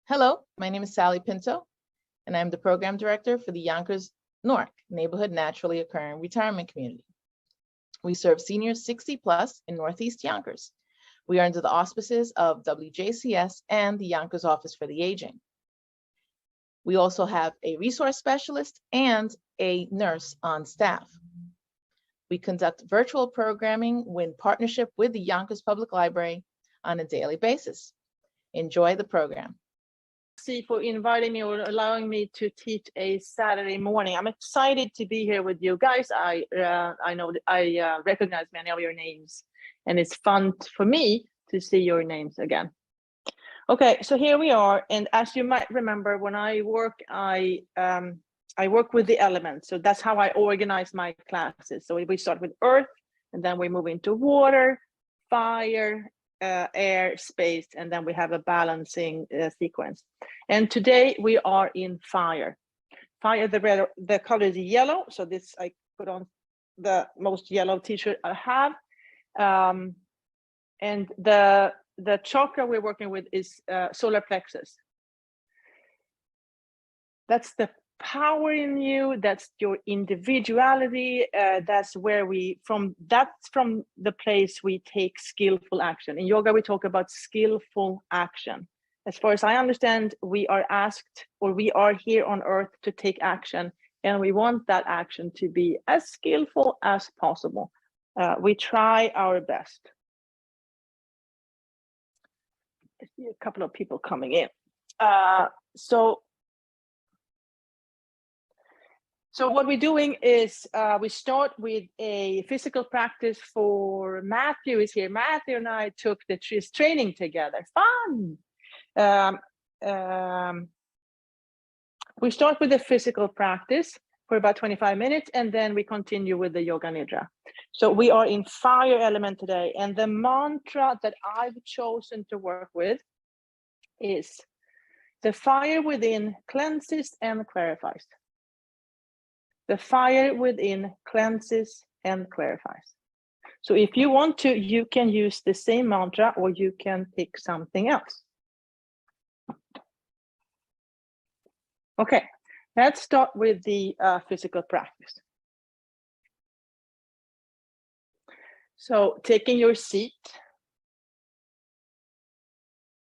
Hello, my name is Sally Pinto, and I'm the Program Director for the Yonkers Newark Neighborhood Naturally Occurring Retirement Community. We serve seniors 60 plus in Northeast Yonkers. We are under the auspices of WJCS and the Yonkers Office for the Aging. We also have a resource specialist and a nurse on staff. We conduct virtual programming in partnership with the Yonkers Public Library on a daily basis. Enjoy the program. For inviting me or allowing me to teach a Saturday morning. I'm excited to be here with you guys. I know that I recognize many of your names, and it's fun for me to see your names again. Okay, so here we are, and as you might remember, when I work, I work with the elements. So that's how I organize my classes. So we start with earth, and then we move into water, fire, air, space, and then we have a balancing sequence. And today we are in fire. Fire, the color is yellow. So this, I put on the most yellow t-shirt I have. And the chakra we're working with is solar plexus. That's the power in you, that's your individuality, that's where that's from the place we take skillful action. In yoga, we talk about skillful action. As far as I understand, we are asked, or we are here on earth to take action, and we want that action to be as skillful as possible. We try our best. I see a couple of people coming in. So what we're doing is we start with a physical practice for Matthew is here. Matthew and I took the training together. Fun! We start with the physical practice for about 25 minutes, and then we continue with the Yoga Nidra. So we are in fire element today, and the mantra that I've chosen to work with is the fire within cleanses and clarifies. The fire within cleanses and clarifies. So if you want to, you can use the same mantra, or you can pick something else. Okay, let's start with the physical practice. So taking your seat.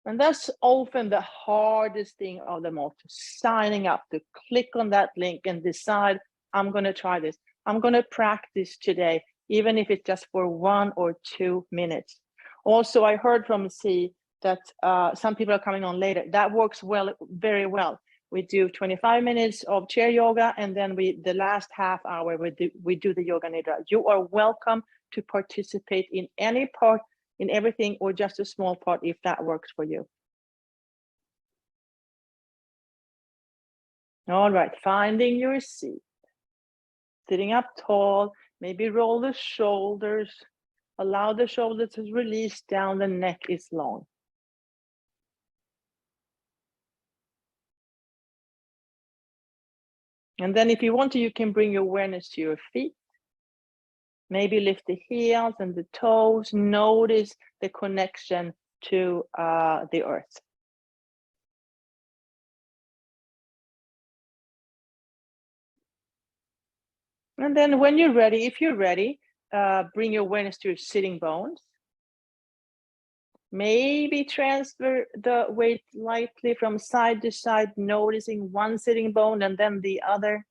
And that's often the hardest thing of them all, to signing up, to click on that link and decide, I'm going to try this. I'm going to practice today, even if it's just for 1 or 2 minutes. Also, I heard from C that some people are coming on later. That works very well. We do 25 minutes of chair yoga, and then the last half hour, we do the Yoga Nidra. You are welcome to participate in any part, in everything, or just a small part if that works for you. All right, finding your seat. Sitting up tall, maybe roll the shoulders, allow the shoulders to release down, the neck is long. And then if you want to, you can bring your awareness to your feet. Maybe lift the heels and the toes, notice the connection to the earth. And then when you're ready, if you're ready, bring your awareness to your sitting bones. Maybe transfer the weight lightly from side to side, noticing one sitting bone and then the other.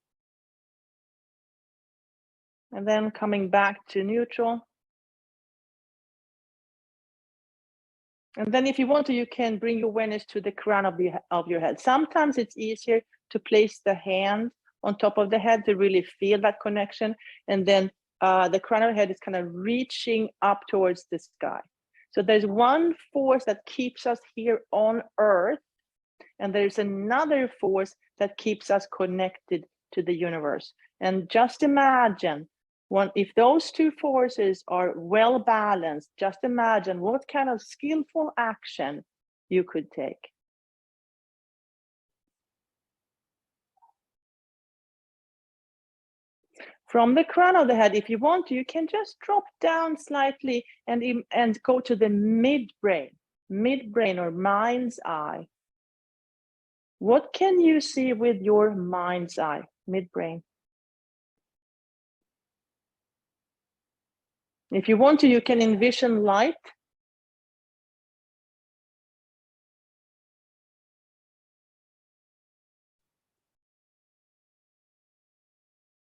And then coming back to neutral. And then if you want to, you can bring your awareness to the crown of your head. Sometimes it's easier to place the hand on top of the head to really feel that connection. And then the crown of the head is kind of reaching up towards the sky. So there's one force that keeps us here on earth, and there's another force that keeps us connected to the universe. And just imagine, if those two forces are well balanced, just imagine what kind of skillful action you could take. From the crown of the head, if you want to, you can just drop down slightly and go to the midbrain or mind's eye. What can you see with your mind's eye, midbrain? If you want to, you can envision light.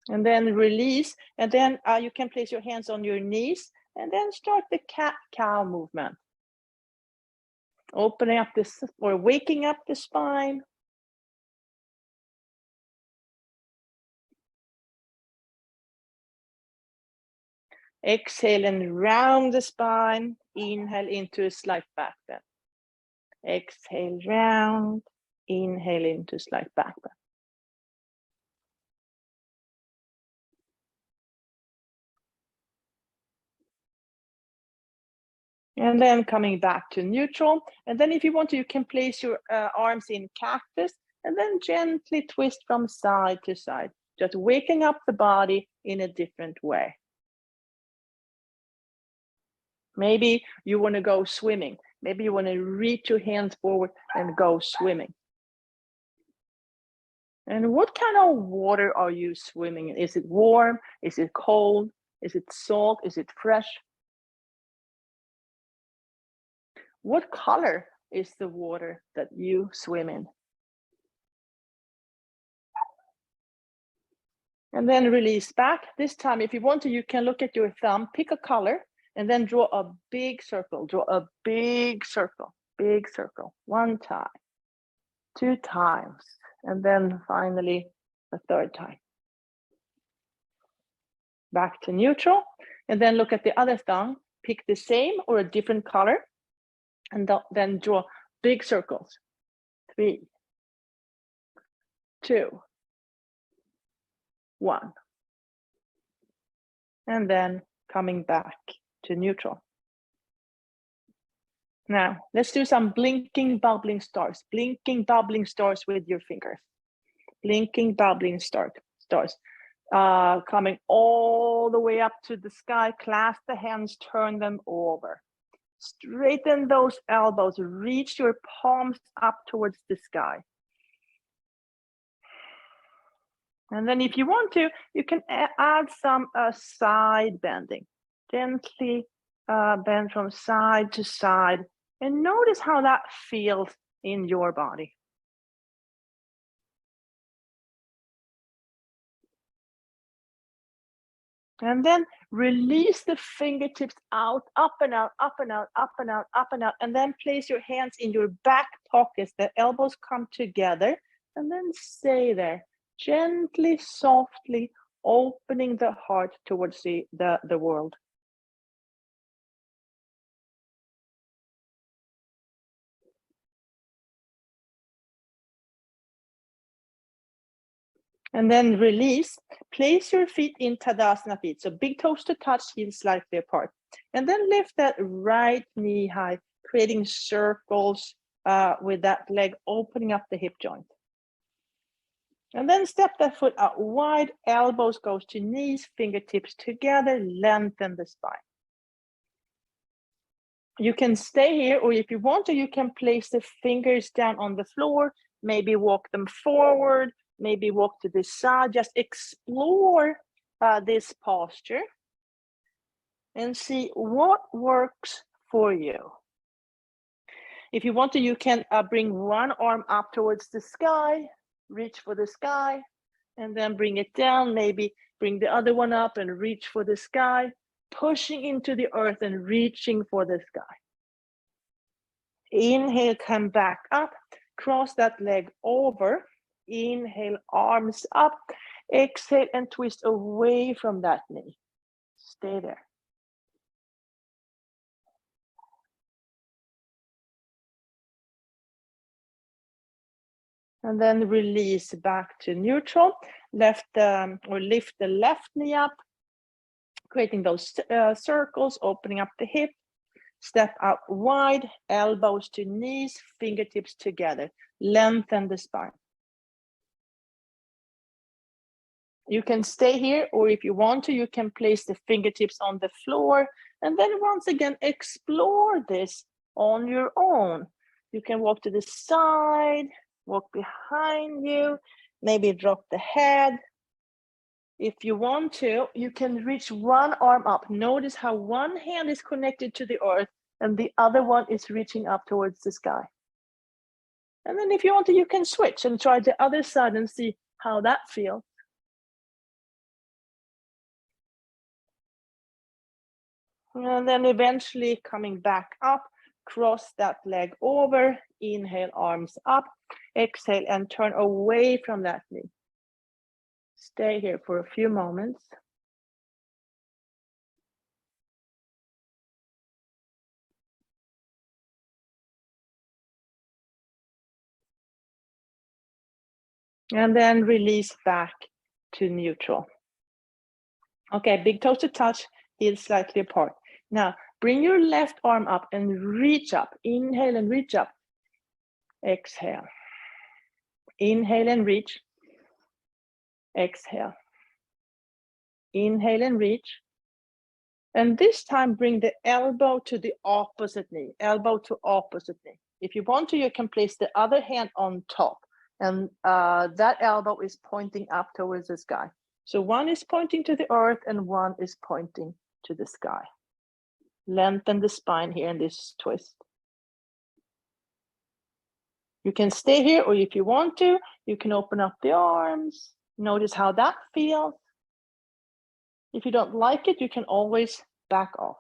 And then release, and then you can place your hands on your knees and then start the cat-cow movement. Opening up this or waking up the spine. Exhale and round the spine. Inhale into a slight back bend. Exhale, round. Inhale into slight back bend. And then coming back to neutral. And then if you want to, you can place your arms in cactus and then gently twist from side to side, just waking up the body in a different way. Maybe you want to go swimming. Maybe you want to reach your hands forward and go swimming. And what kind of water are you swimming in? Is it warm? Is it cold? Is it salt? Is it fresh? What color is the water that you swim in? And then release back. This time, if you want to, you can look at your thumb, pick a color, and then draw a big circle. Draw a big circle. One time, two times, and then finally a third time. Back to neutral, and then look at the other thumb. Pick the same or a different color, and then draw big circles. 3, 2, 1. And then coming back to neutral. Now, let's do some blinking, bubbling stars. Blinking, bubbling stars with your fingers. Blinking, bubbling stars. Coming all the way up to the sky. Clasp the hands, turn them over. Straighten those elbows. Reach your palms up towards the sky. And then if you want to, you can add some side bending. Gently bend from side to side. And notice how that feels in your body. And then release the fingertips out, up and out, up and out, up and out, up and out. And then place your hands in your back pockets. The elbows come together. And then stay there. Gently, softly opening the heart towards the world. And then release. Place your feet in Tadasana feet. So big toes to touch, heels slightly apart. And then lift that right knee high, creating circles with that leg, opening up the hip joint. And then step that foot out wide, elbows goes to knees, fingertips together, lengthen the spine. You can stay here, or if you want to, you can place the fingers down on the floor, maybe walk them forward, maybe walk to the side, just explore this posture and see what works for you. If you want to, you can bring one arm up towards the sky, reach for the sky, and then bring it down, maybe bring the other one up and reach for the sky, pushing into the earth and reaching for the sky. Inhale, come back up, cross that leg over. Inhale, arms up. Exhale and twist away from that knee. Stay there. And then release back to neutral. Lift the left knee up, creating those circles, opening up the hip. Step out wide, elbows to knees, fingertips together. Lengthen the spine. You can stay here, or if you want to, you can place the fingertips on the floor, and then once again, explore this on your own. You can walk to the side, walk behind you, maybe drop the head. If you want to, you can reach one arm up. Notice how one hand is connected to the earth and the other one is reaching up towards the sky. And then if you want to, you can switch and try the other side and see how that feels. And then eventually coming back up, cross that leg over, inhale, arms up, exhale, and turn away from that knee. Stay here for a few moments. And then release back to neutral. Okay, big toes to touch, heels slightly apart. Now, bring your left arm up and reach up. Inhale and reach up. Exhale. Inhale and reach. Exhale. Inhale and reach. And this time, bring the elbow to the opposite knee. Elbow to opposite knee. If you want to, you can place the other hand on top. And that elbow is pointing up towards the sky. So one is pointing to the earth and one is pointing to the sky. Lengthen the spine here in this twist. You can stay here, or if you want to, you can open up the arms. Notice how that feels. If you don't like it, you can always back off.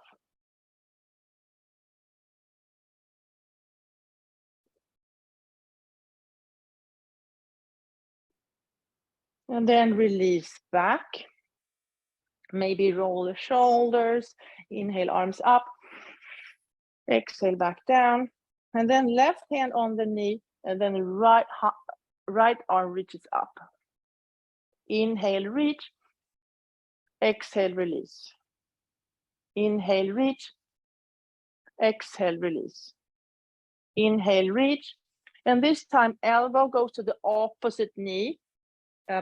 And then release back. Maybe roll the shoulders. Inhale, arms up. Exhale, back down. And then left hand on the knee, and then right arm reaches up. Inhale, reach. Exhale, release. Inhale, reach. Exhale, release. Inhale, reach. And this time, elbow goes to the opposite knee.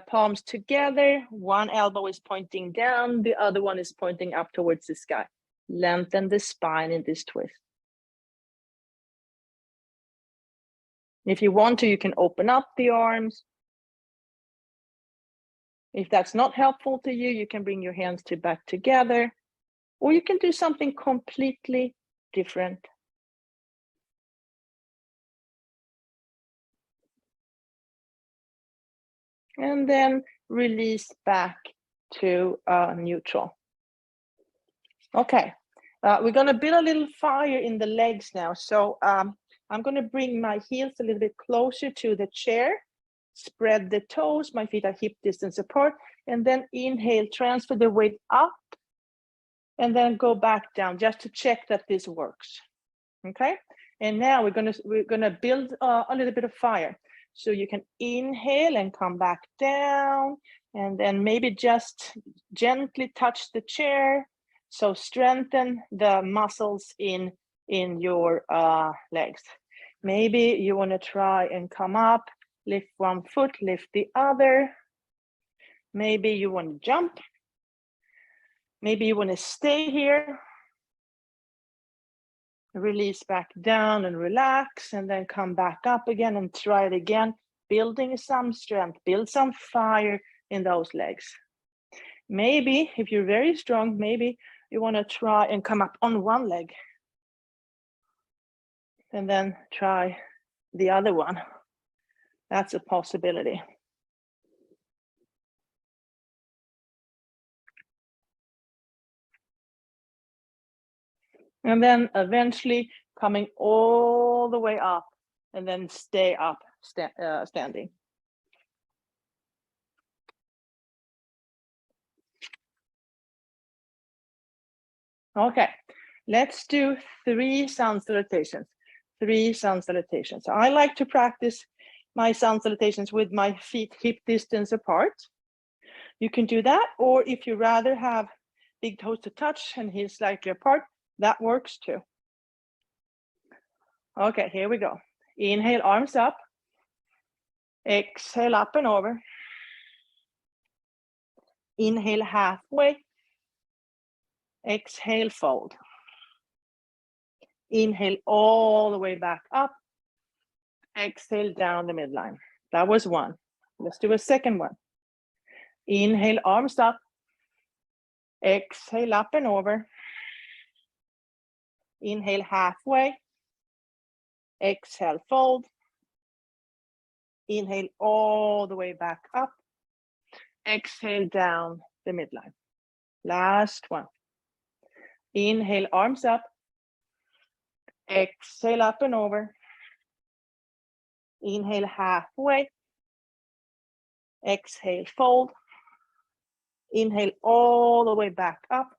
Palms together. One elbow is pointing down. The other one is pointing up towards the sky. Lengthen the spine in this twist. If you want to, you can open up the arms. If that's not helpful to you, you can bring your hands back together, or you can do something completely different. And then release back to neutral. Okay, we're going to build a little fire in the legs now. So I'm going to bring my heels a little bit closer to the chair. Spread the toes, my feet are hip distance apart, and then inhale, transfer the weight up, and then go back down just to check that this works. Okay, and now we're gonna build a little bit of fire. So you can inhale and come back down, and then maybe just gently touch the chair. So strengthen the muscles in your legs. Maybe you want to try and come up. Lift one foot, lift the other. Maybe you want to jump. Maybe you want to stay here. Release back down and relax, and then come back up again and try it again, building some strength, build some fire in those legs. Maybe if you're very strong, maybe you want to try and come up on one leg. And then try the other one. That's a possibility. And then eventually coming all the way up, and then stay up, standing. Okay, let's do 3 sun salutations. 3 sun salutations. So I like to practice my sun salutations with my feet hip distance apart. You can do that, or if you rather have big toes to touch and heels slightly apart, that works too. Okay, here we go. Inhale, arms up. Exhale, up and over. Inhale halfway. Exhale, fold. Inhale all the way back up. Exhale down the midline. That was one. Let's do a second one. Inhale, arms up. Exhale, up and over. Inhale halfway. Exhale, fold. Inhale all the way back up. Exhale down the midline. Last one. Inhale, arms up. Exhale, up and over. Inhale halfway. Exhale, fold. Inhale all the way back up.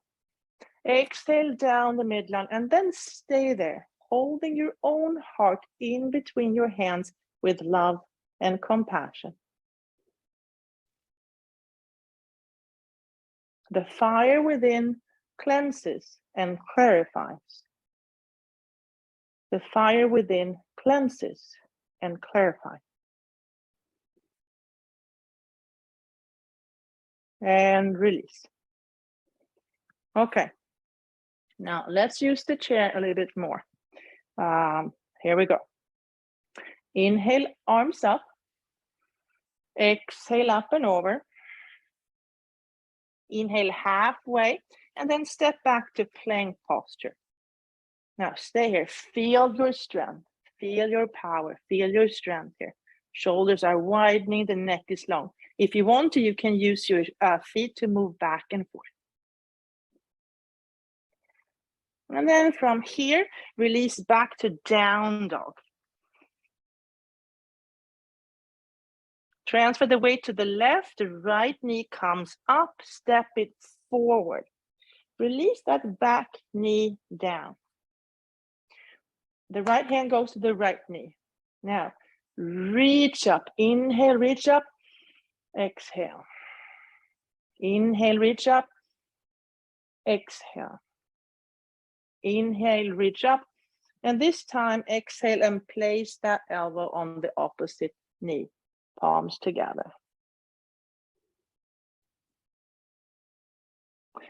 Exhale down the midline and then stay there, holding your own heart in between your hands with love and compassion. The fire within cleanses and clarifies. The fire within cleanses and clarifies. And release. Okay. Now let's use the chair a little bit more. Here we go. Inhale, arms up. Exhale, up and over. Inhale halfway and then step back to plank posture. Now stay here. Feel your strength. Feel your power. Feel your strength here. Shoulders are widening. The neck is long. If you want to, you can use your feet to move back and forth. And then from here, release back to down dog. Transfer the weight to the left, the right knee comes up, step it forward. Release that back knee down. The right hand goes to the right knee. Now, reach up, inhale, reach up, exhale. Inhale, reach up, exhale. Inhale, reach up, and this time exhale and place that elbow on the opposite knee, palms together.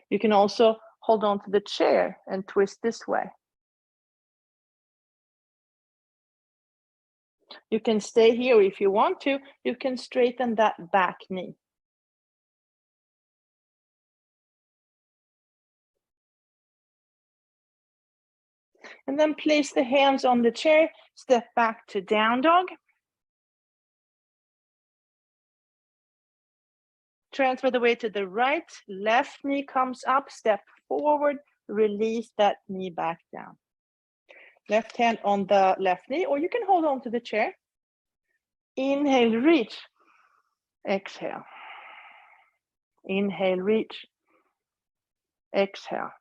You can also hold on to the chair and twist this way. You can stay here if you want to. You can straighten that back knee. And then place the hands on the chair, step back to down dog. Transfer the weight to the right, left knee comes up, step forward, release that knee back down. Left hand on the left knee, or you can hold on to the chair. Inhale, reach, exhale. Inhale, reach, exhale.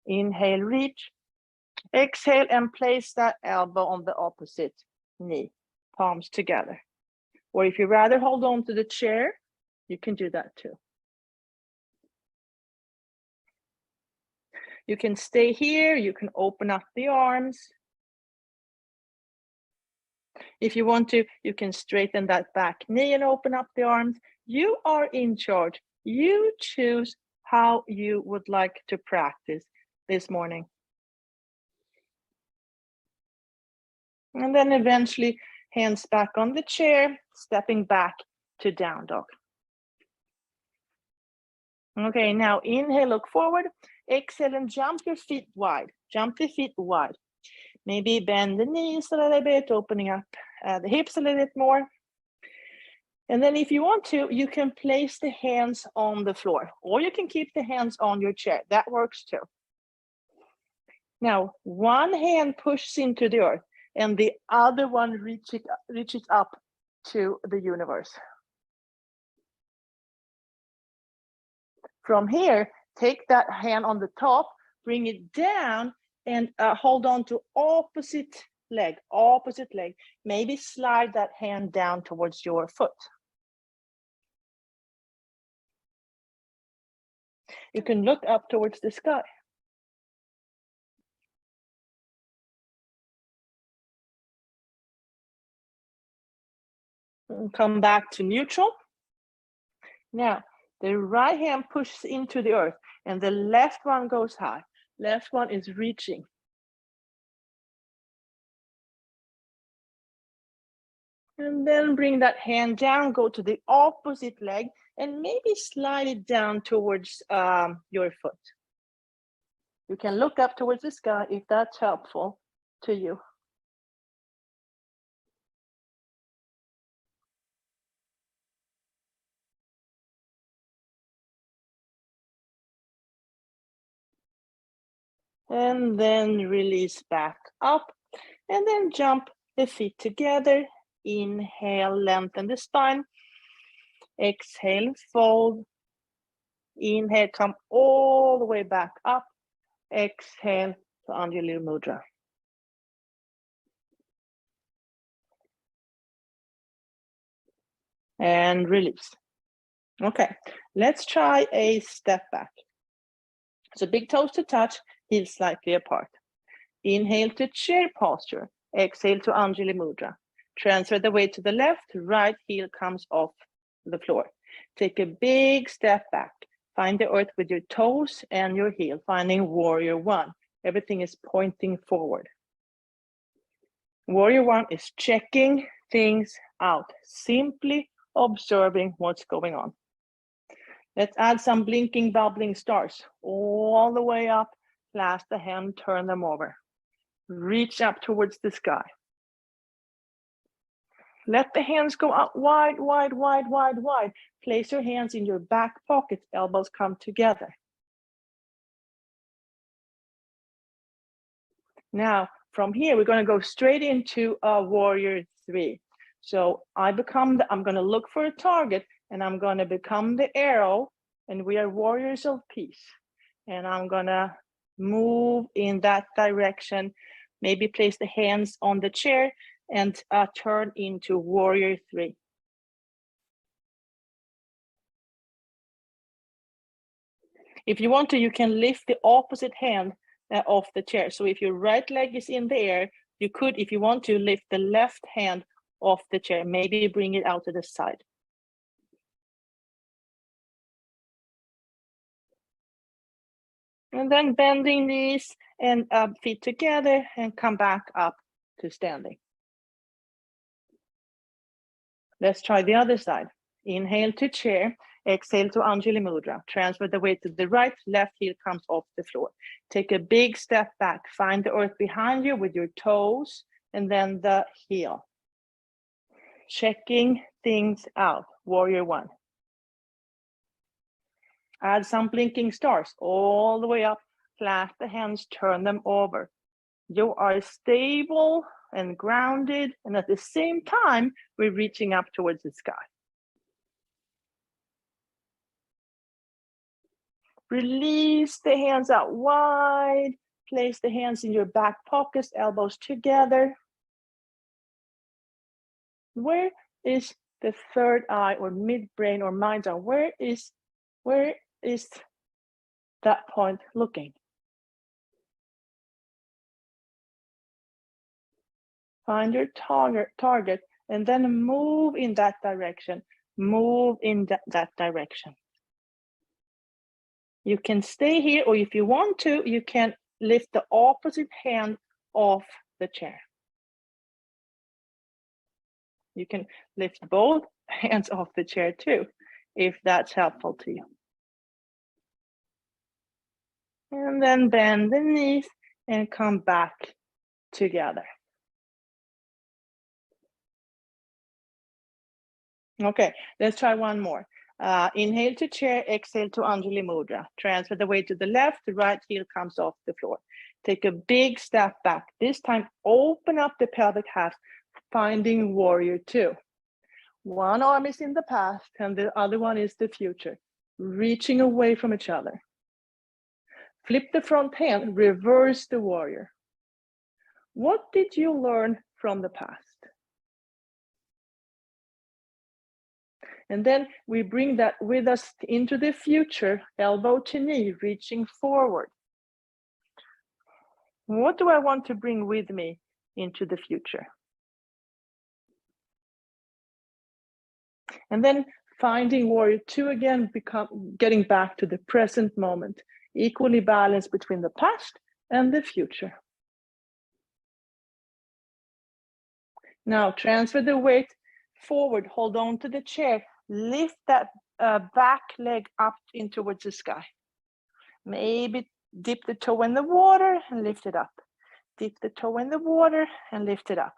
Inhale, reach, exhale, and place that elbow on the opposite knee, palms together. Or if you rather hold on to the chair, you can do that too. You can stay here, you can open up the arms. If you want to, you can straighten that back knee and open up the arms. You are in charge. You choose how you would like to practice this morning. And then eventually, hands back on the chair, stepping back to down dog. Okay, now inhale, look forward. Exhale and jump your feet wide. Jump the feet wide. Maybe bend the knees a little bit, opening up the hips a little bit more. And then if you want to, you can place the hands on the floor, or you can keep the hands on your chair. That works too. Now, one hand pushes into the earth, and the other one reaches up to the universe. From here, take that hand on the top, bring it down, and hold on to opposite leg. Maybe slide that hand down towards your foot. You can look up towards the sky. And come back to neutral. Now, The right hand pushes into the earth and the left one goes high. Left one is reaching. And then bring that hand down, go to the opposite leg and maybe slide it down towards your foot. You can look up towards the sky if that's helpful to you. And then release back up and then jump the feet together. Inhale, lengthen the spine. Exhale, fold. Inhale, come all the way back up. Exhale to Anjali Mudra. And release. Okay, let's try a step back. So big toes to touch, heels slightly apart. Inhale to chair posture. Exhale to Anjali Mudra. Transfer the weight to the left, right heel comes off the floor. Take a big step back. Find the earth with your toes and your heel, finding warrior one. Everything is pointing forward. Warrior one is checking things out, simply observing what's going on. Let's add some blinking, bubbling stars all the way up. Clasp the hand, turn them over. Reach up towards the sky. Let the hands go out wide, wide, wide, wide, wide. Place your hands in your back pockets, elbows come together. Now, from here, we're going to go straight into a warrior three. So I'm going to look for a target and I'm going to become the arrow, and we are warriors of peace. And I'm going to move in that direction, maybe place the hands on the chair and turn into warrior three. If you want to, you can lift the opposite hand off the chair. So if your right leg is in the air, you could, if you want to, lift the left hand off the chair, maybe bring it out to the side. And then bending knees and feet together and come back up to standing. Let's try the other side. Inhale to chair, exhale to Anjali Mudra. Transfer the weight to the right, left heel comes off the floor. Take a big step back, find the earth behind you with your toes and then the heel. Checking things out, warrior one. Add some blinking stars all the way up, clasp the hands, turn them over. You are stable and grounded, and at the same time, we're reaching up towards the sky. Release the hands out wide, place the hands in your back pockets, elbows together. Where is the third eye or midbrain or mind eye? Where is that point looking? Find your target and then move in that direction. Move in that direction. You can stay here, or if you want to, you can lift the opposite hand off the chair. You can lift both hands off the chair too, if that's helpful to you. And then bend the knees and come back together. Okay, let's try one more. Inhale to chair, exhale to Anjali Mudra. Transfer the weight to the left, the right heel comes off the floor. Take a big step back. This time, open up the pelvic half, finding warrior two. One arm is in the past and the other one is the future, reaching away from each other. Flip the front hand, reverse the warrior. What did you learn from the past? And then we bring that with us into the future, elbow to knee, reaching forward. What do I want to bring with me into the future? And then Finding warrior two again, getting back to the present moment, equally balanced between the past and the future. Now transfer the weight forward, hold on to the chair, lift that back leg up in towards the sky. Maybe dip the toe in the water and lift it up. Dip the toe in the water and lift it up.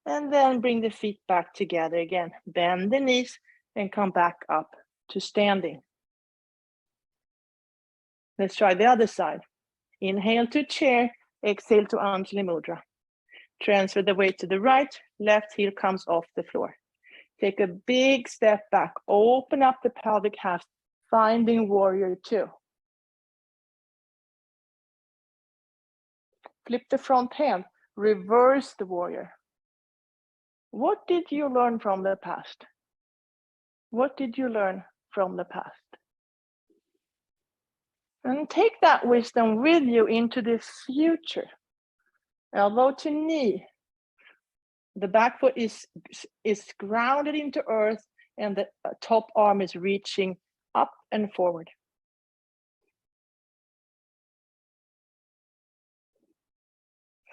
And then bring the feet back together again. Bend the knees and come back up to standing. Let's try the other side. Inhale to chair, exhale to Anjali Mudra. Transfer the weight to the right, left heel comes off the floor. Take a big step back, open up the pelvic half, finding warrior two. Flip the front hand, reverse the warrior. What did you learn from the past? What did you learn from the past? And take that wisdom with you into the future. Elbow to knee. The back foot is grounded into earth and the top arm is reaching up and forward.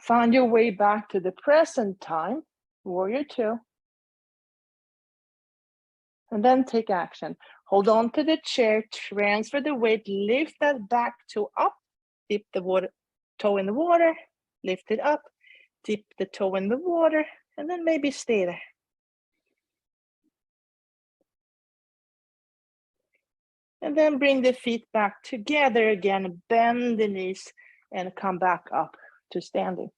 Find your way back to the present time, warrior two. And then take action. Hold on to the chair, transfer the weight, lift that back toe up, dip the toe in the water, lift it up, dip the toe in the water, and then maybe stay there. And then bring the feet back together again, bend the knees and come back up to standing.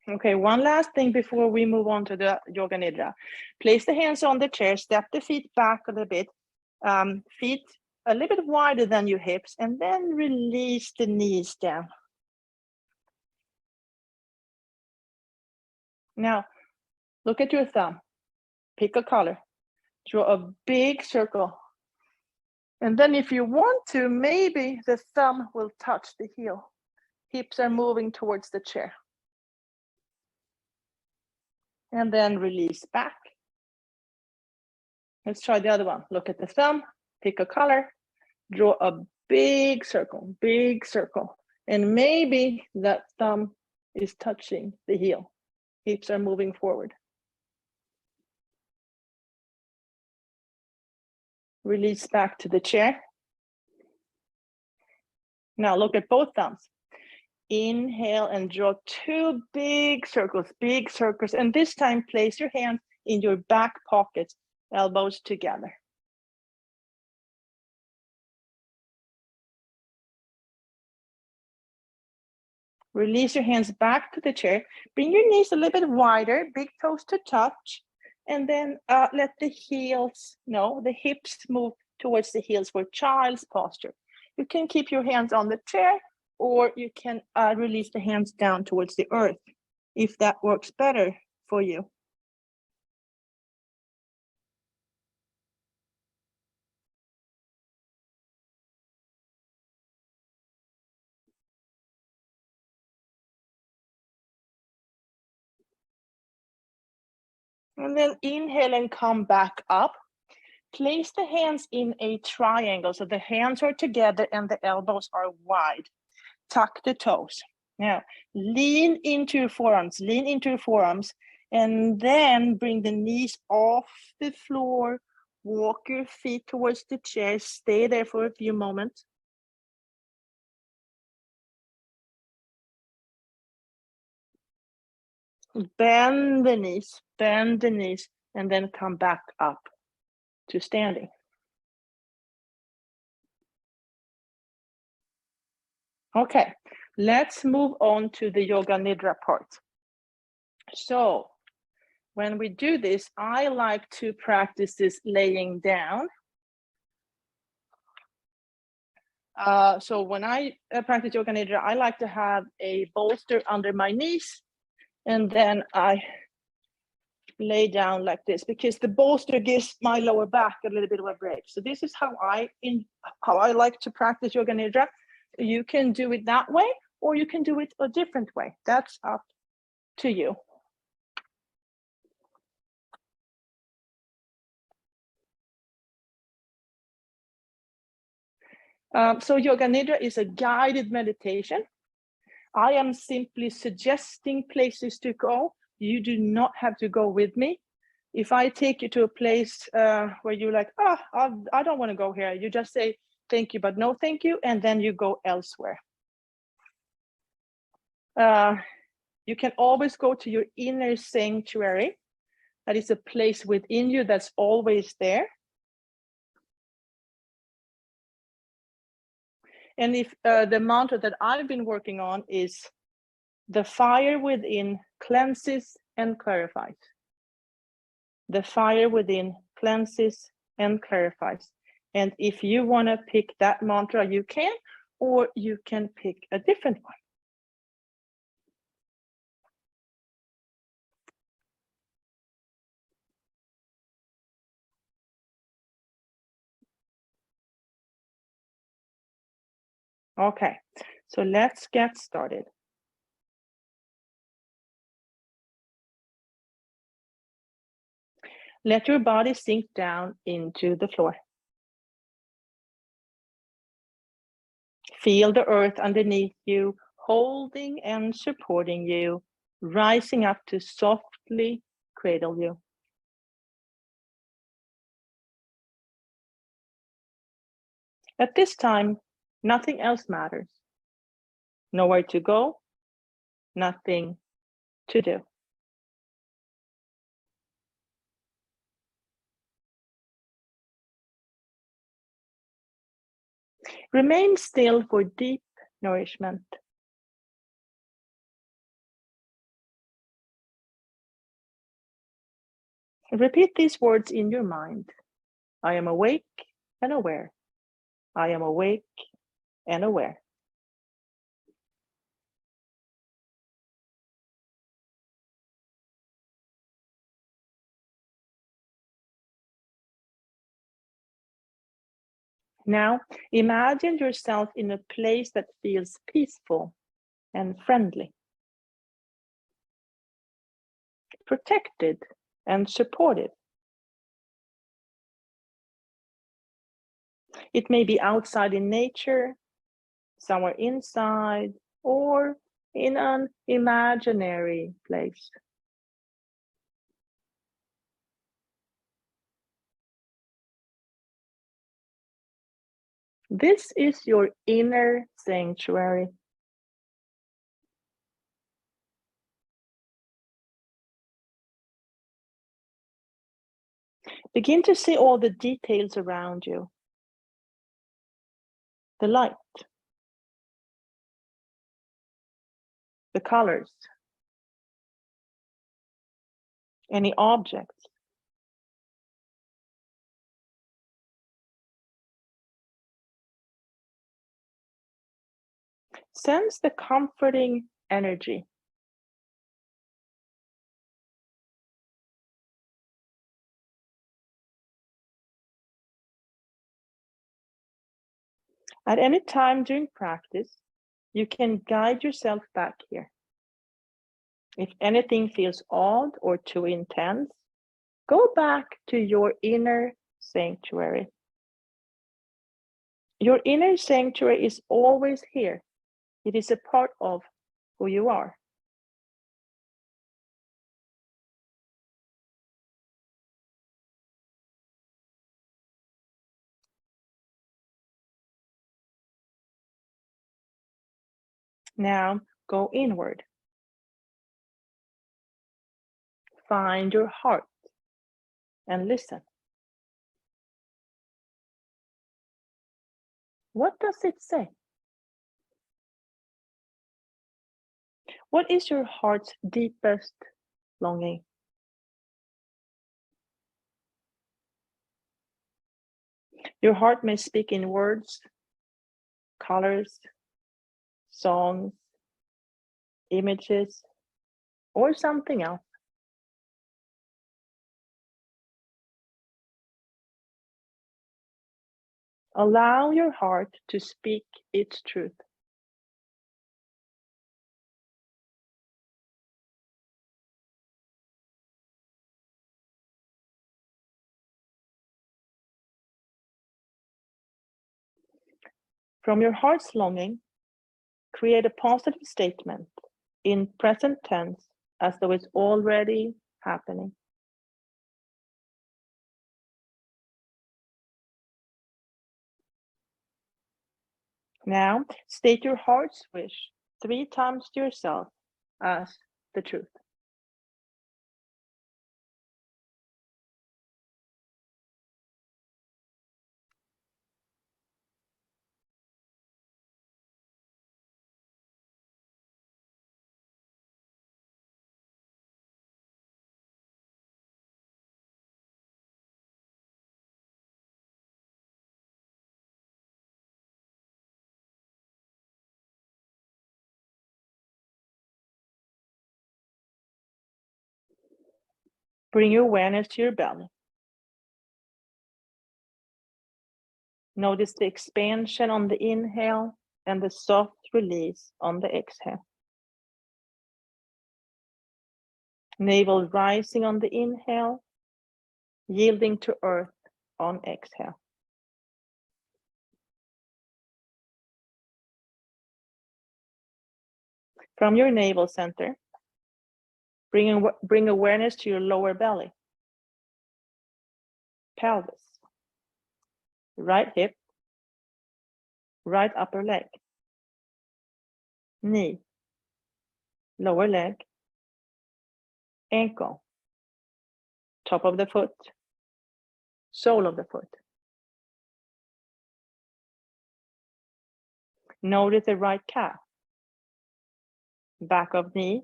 Okay, one last thing before we move on to the Yoga Nidra. Place the hands on the chair, step the feet back a little bit, feet a little bit wider than your hips, and then release the knees down. Now, look at your thumb, pick a color, draw a big circle. And then if you want to, maybe the thumb will touch the heel. Hips are moving towards the chair. And then release back. Let's try the other one. Look at the thumb, pick a color, draw a big circle, and maybe that thumb is touching the heel. Hips are moving forward. Release back to the chair. Now look at both thumbs. Inhale and draw two big circles, and this time place your hands in your back pockets, elbows together. Release your hands back to the chair. Bring your knees a little bit wider, big toes to touch, and then let the hips move towards the heels for child's posture. You can keep your hands on the chair, or you can release the hands down towards the earth, if that works better for you. And then inhale and come back up. Place the hands in a triangle, so the hands are together and the elbows are wide. Tuck the toes. Now, lean into your forearms, and then bring the knees off the floor. Walk your feet towards the chair. Stay there for a few moments. Bend the knees, and then come back up to standing. Okay, let's move on to the Yoga Nidra part. So when we do this, I like to practice this laying down. So when I practice Yoga Nidra, I like to have a bolster under my knees, and then I lay down like this, because the bolster gives my lower back a little bit of a break. So this is how I like to practice Yoga Nidra. You can do it that way, or you can do it a different way. That's up to you. So Yoga Nidra is a guided meditation. I am simply suggesting places to go. You do not have to go with me. If I take you to a place where you're like, I don't want to go here, you just say thank you, but no thank you, and then you go elsewhere. You can always go to your inner sanctuary. That is a place within you that's always there. And if the mantra that I've been working on is the fire within cleanses and clarifies. The fire within cleanses and clarifies. And if you want to pick that mantra, you can, or you can pick a different one. Okay, so let's get started. Let your body sink down into the floor. Feel the earth underneath you, holding and supporting you, rising up to softly cradle you. At this time, nothing else matters. Nowhere to go, nothing to do. Remain still for deep nourishment. Repeat these words in your mind. I am awake and aware. I am awake and aware. Now, imagine yourself in a place that feels peaceful and friendly, protected and supported. It may be outside in nature, somewhere inside, or in an imaginary place. This is your inner sanctuary. Begin to see all the details around you. The light, the colors, any objects. Sense the comforting energy. At any time during practice, you can guide yourself back here. If anything feels odd or too intense, go back to your inner sanctuary. Your inner sanctuary is always here. It is a part of who you are. Now go inward. Find your heart and listen. What does it say? What is your heart's deepest longing? Your heart may speak in words, colors, songs, images, or something else. Allow your heart to speak its truth. From your heart's longing, create a positive statement in present tense as though it's already happening. Now, state your heart's wish 3 times to yourself as the truth. Bring your awareness to your belly. Notice the expansion on the inhale and the soft release on the exhale. Navel rising on the inhale, yielding to earth on exhale. From your navel center, bring awareness to your lower belly, pelvis, right hip, right upper leg, knee, lower leg, ankle, top of the foot, sole of the foot. Notice the right calf, back of knee,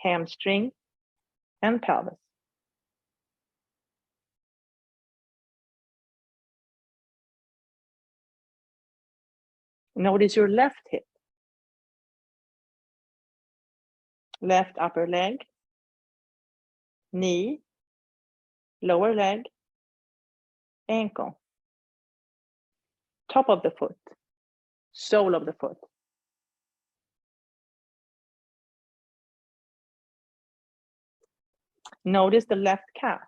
hamstring, and pelvis. Notice your left hip, left upper leg, knee, lower leg, ankle, top of the foot, sole of the foot. Notice the left calf,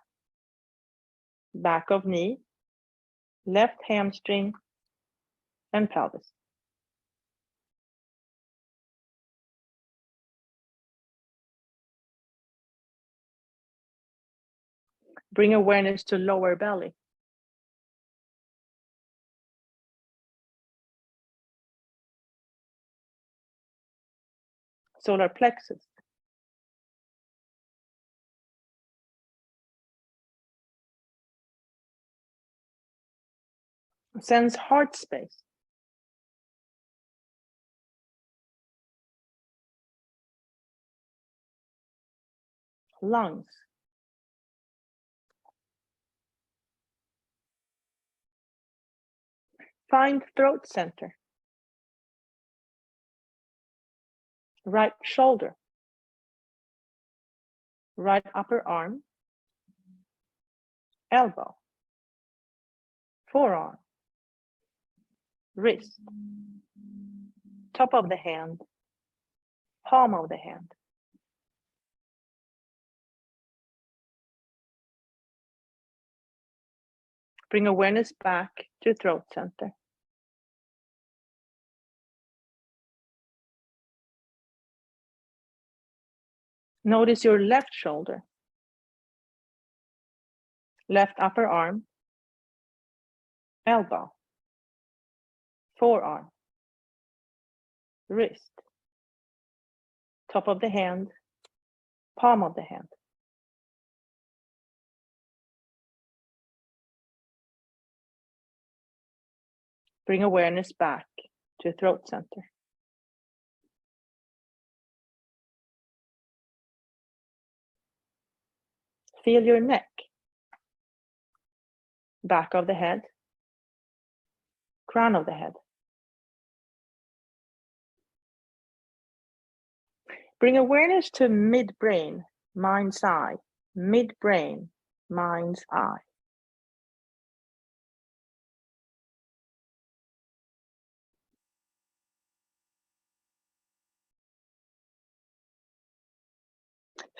back of knee, left hamstring, and pelvis. Bring awareness to lower belly. Solar plexus. Sense heart space. Lungs. Find throat center. Right shoulder. Right upper arm. Elbow. Forearm. Wrist. Top of the hand. Palm of the hand. Bring awareness back to throat center. Notice your left shoulder, left upper arm, elbow, forearm, wrist, top of the hand, palm of the hand. Bring awareness back to throat center. Feel your neck, back of the head, crown of the head. Bring awareness to midbrain, mind's eye, midbrain, mind's eye.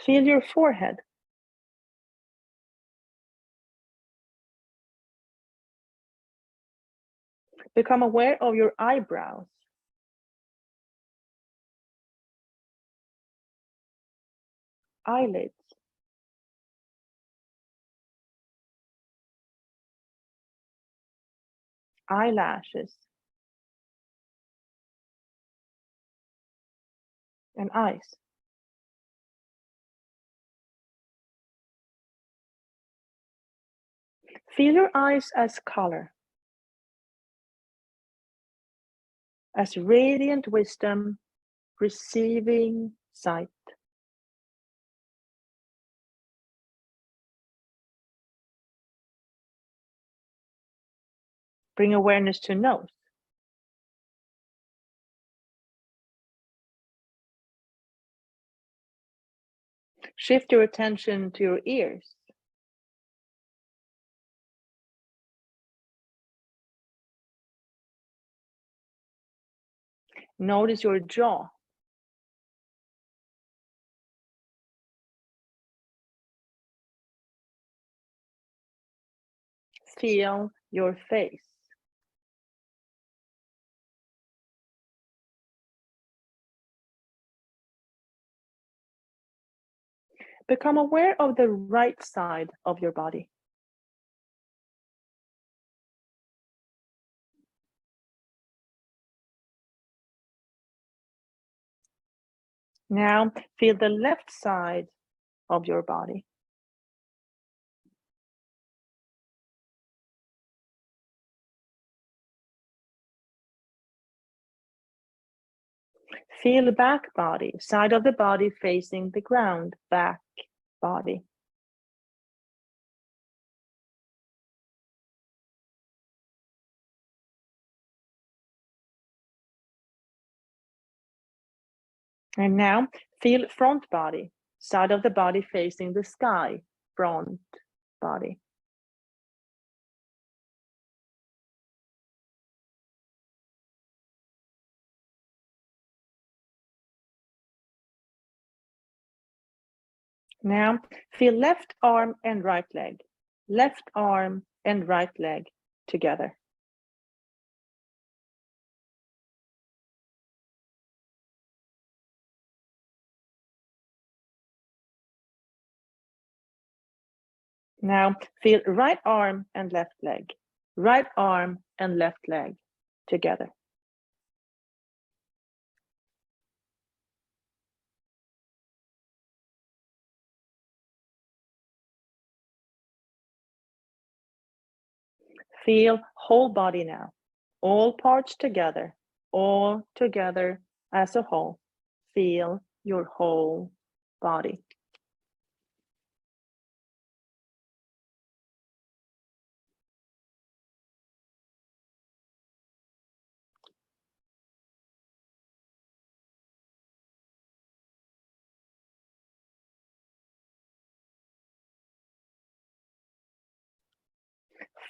Feel your forehead. Become aware of your eyebrows. Eyelids. Eyelashes. And eyes. Feel your eyes as color, as radiant wisdom, receiving sight. Bring awareness to nose. Shift your attention to your ears. Notice your jaw. Feel your face. Become aware of the right side of your body. Now feel the left side of your body. Feel the back body, side of the body facing the ground, back body. And now feel front body, side of the body facing the sky, front body. Now feel left arm and right leg, left arm and right leg together. Now feel right arm and left leg, right arm and left leg together. Feel whole body now, all parts together, all together as a whole. Feel your whole body.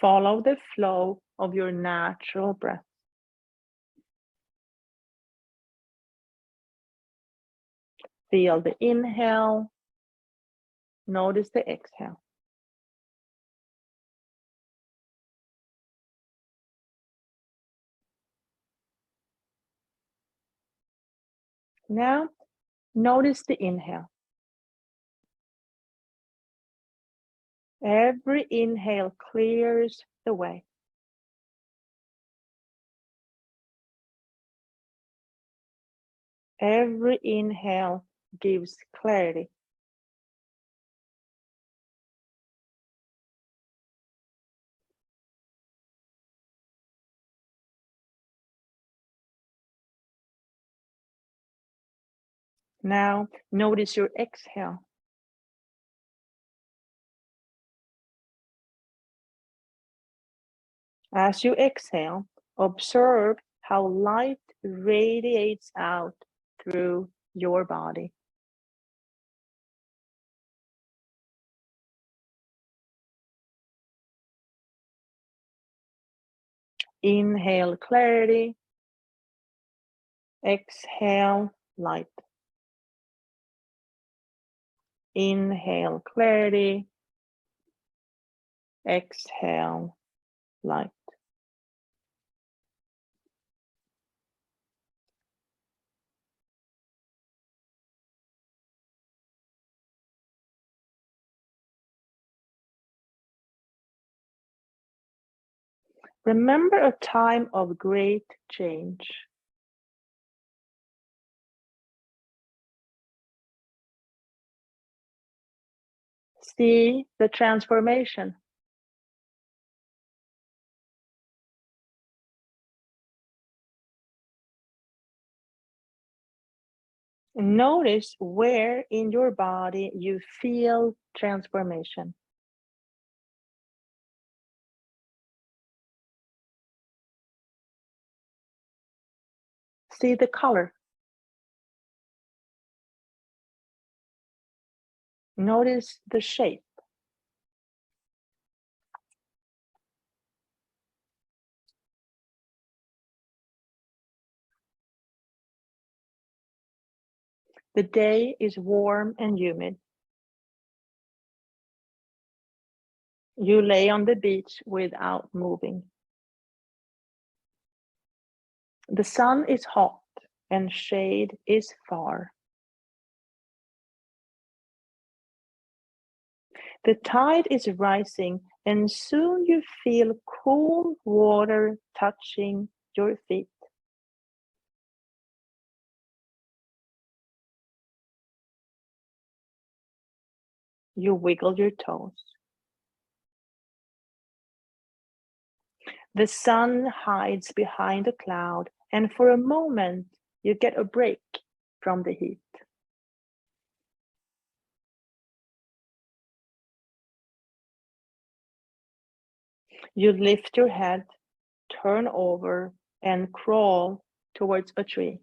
Follow the flow of your natural breath. Feel the inhale. Notice the exhale. Now, notice the inhale. Every inhale clears the way. Every inhale gives clarity. Now, notice your exhale. As you exhale, observe how light radiates out through your body. Inhale clarity. Exhale light. Inhale clarity. Exhale light. Remember a time of great change. See the transformation. Notice where in your body you feel transformation. See the color. Notice the shape. The day is warm and humid. You lay on the beach without moving. The sun is hot and shade is far. The tide is rising and soon you feel cool water touching your feet. You wiggle your toes. The sun hides behind a cloud, and for a moment you get a break from the heat. You lift your head, turn over, and crawl towards a tree.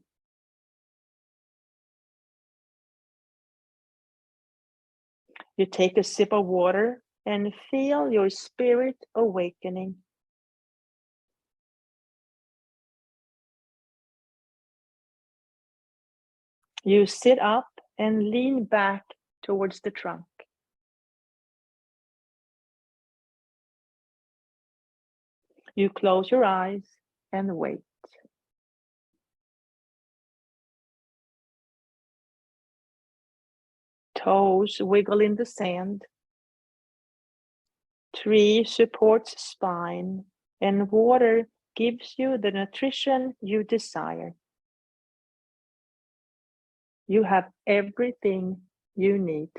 You take a sip of water and feel your spirit awakening. You sit up and lean back towards the trunk. You close your eyes and wait. Toes wiggle in the sand. Tree supports spine, and water gives you the nutrition you desire. You have everything you need.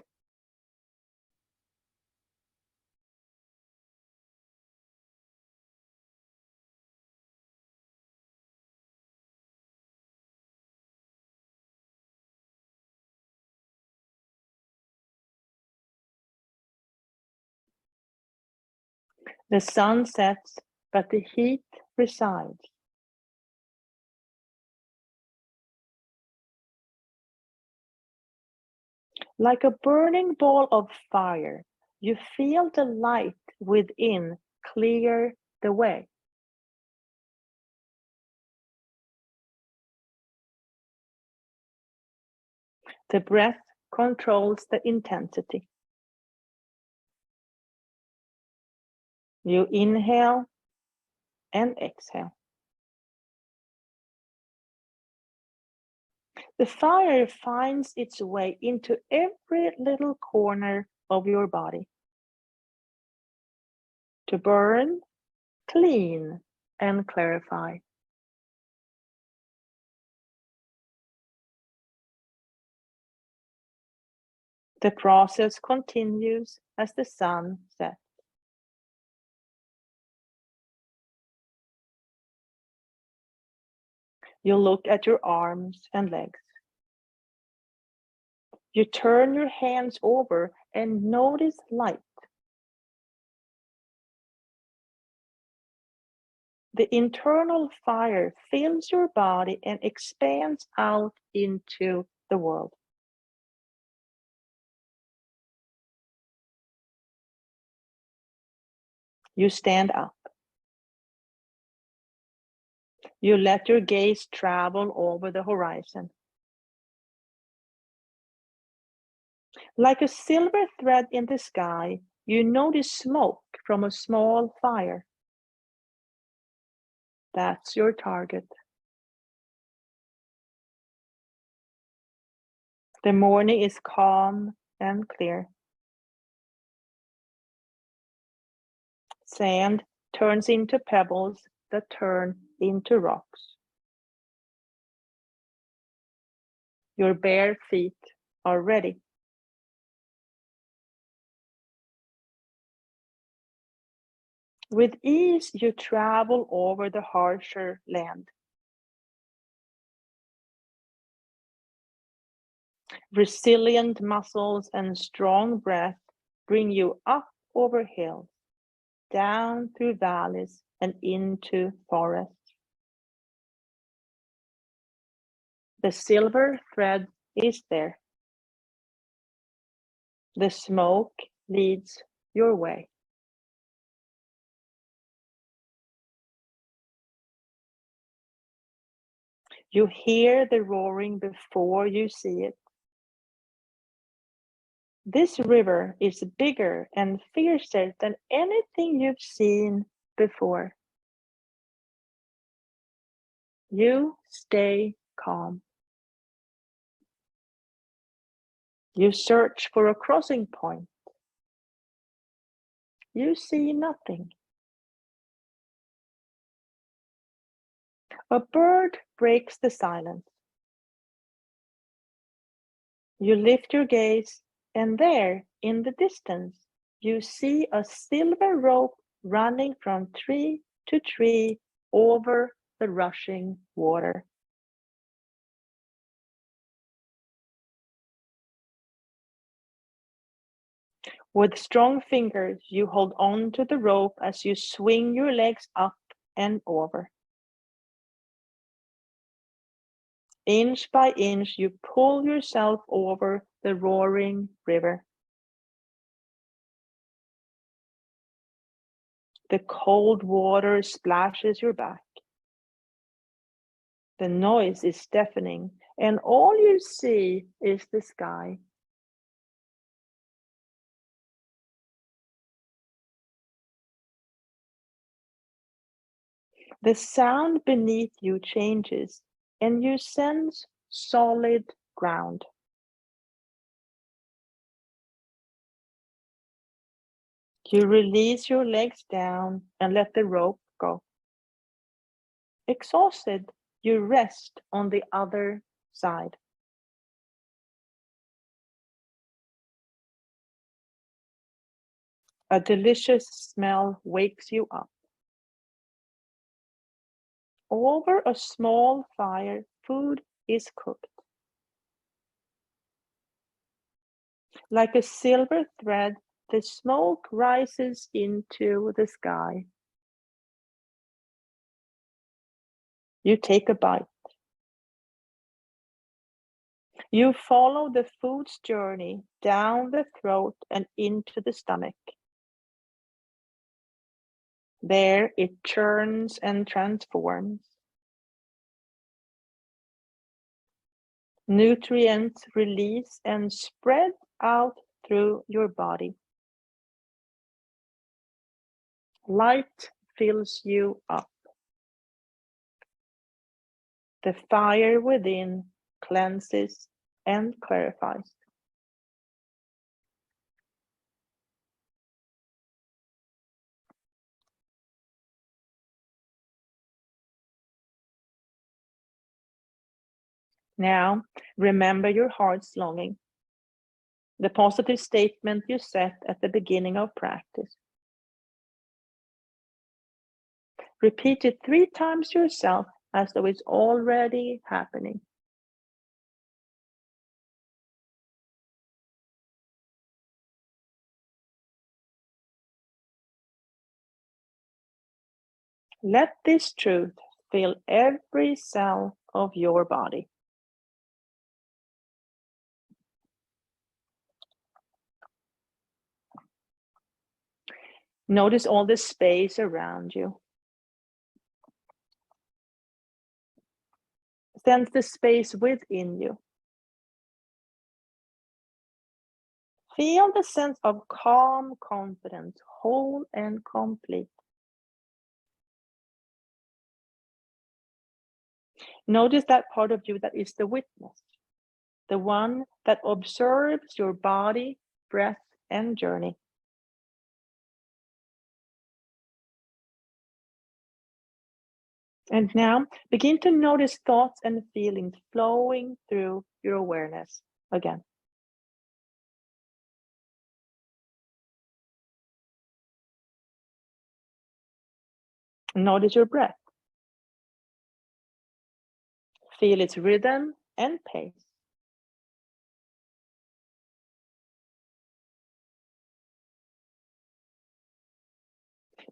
The sun sets, but the heat resides. Like a burning ball of fire, you feel the light within clear the way. The breath controls the intensity. You inhale and exhale. The fire finds its way into every little corner of your body to burn, clean, and clarify. The process continues as the sun sets. You look at your arms and legs. You turn your hands over and notice light. The internal fire fills your body and expands out into the world. You stand up. You let your gaze travel over the horizon. Like a silver thread in the sky, you notice smoke from a small fire. That's your target. The morning is calm and clear. Sand turns into pebbles that turn into rocks. Your bare feet are ready. With ease, you travel over the harsher land. Resilient muscles and strong breath bring you up over hills, down through valleys, and into forests. The silver thread is there. The smoke leads your way. You hear the roaring before you see it. This river is bigger and fiercer than anything you've seen before. You stay calm. You search for a crossing point. You see nothing. A bird breaks the silence. You lift your gaze, and there, in the distance, you see a silver rope running from tree to tree over the rushing water. With strong fingers, you hold on to the rope as you swing your legs up and over. Inch by inch, you pull yourself over the roaring river. The cold water splashes your back. The noise is deafening, and all you see is the sky. The sound beneath you changes, and you sense solid ground. You release your legs down and let the rope go. Exhausted, you rest on the other side. A delicious smell wakes you up. Over a small fire, food is cooked. Like a silver thread, the smoke rises into the sky. You take a bite. You follow the food's journey down the throat and into the stomach. There it churns and transforms. Nutrients release and spread out through your body. Light fills you up. The fire within cleanses and clarifies. Now, remember your heart's longing, the positive statement you set at the beginning of practice. Repeat it 3 times yourself as though it's already happening. Let this truth fill every cell of your body. Notice all the space around you. Sense the space within you. Feel the sense of calm confidence, whole and complete. Notice that part of you that is the witness, the one that observes your body, breath, and journey. And now begin to notice thoughts and feelings flowing through your awareness again. Notice your breath. Feel its rhythm and pace.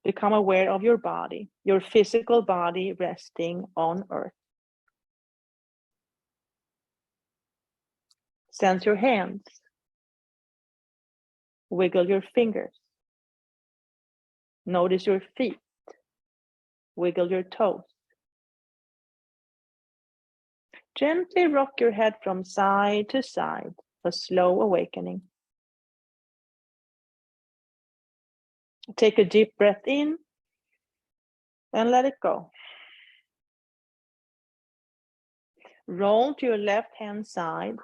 Become aware of your body, your physical body resting on earth. Sense your hands. Wiggle your fingers. Notice your feet. Wiggle your toes. Gently rock your head from side to side, a slow awakening. Take a deep breath in and let it go. Roll to your left hand side.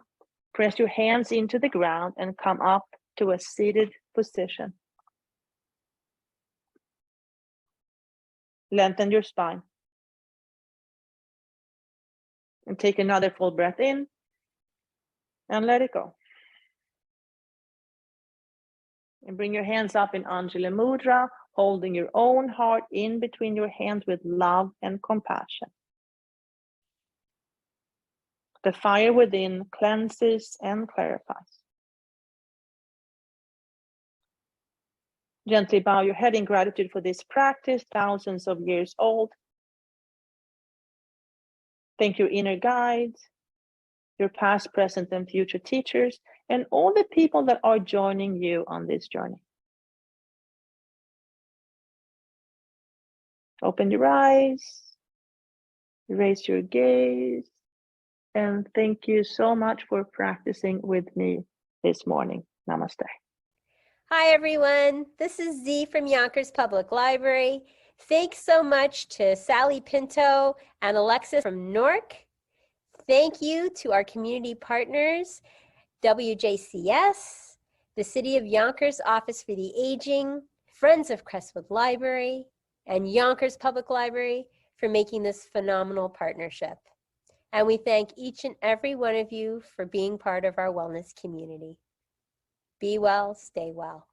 Press your hands into the ground and come up to a seated position. Lengthen your spine. And take another full breath in and let it go. And bring your hands up in Anjali Mudra, holding your own heart in between your hands with love and compassion. The fire within cleanses and clarifies. Gently bow your head in gratitude for this practice, thousands of years old. Thank your inner guides, your past, present, and future teachers, and all the people that are joining you on this journey. Open your eyes, raise your gaze, and thank you so much for practicing with me this morning. Namaste. Hi, everyone. This is Z from Yonkers Public Library. Thanks so much to Sally Pinto and Alexis from Newark. Thank you to our community partners, WJCS, the City of Yonkers Office for the Aging, Friends of Crestwood Library, and Yonkers Public Library for making this phenomenal partnership. And we thank each and every one of you for being part of our wellness community. Be well, stay well.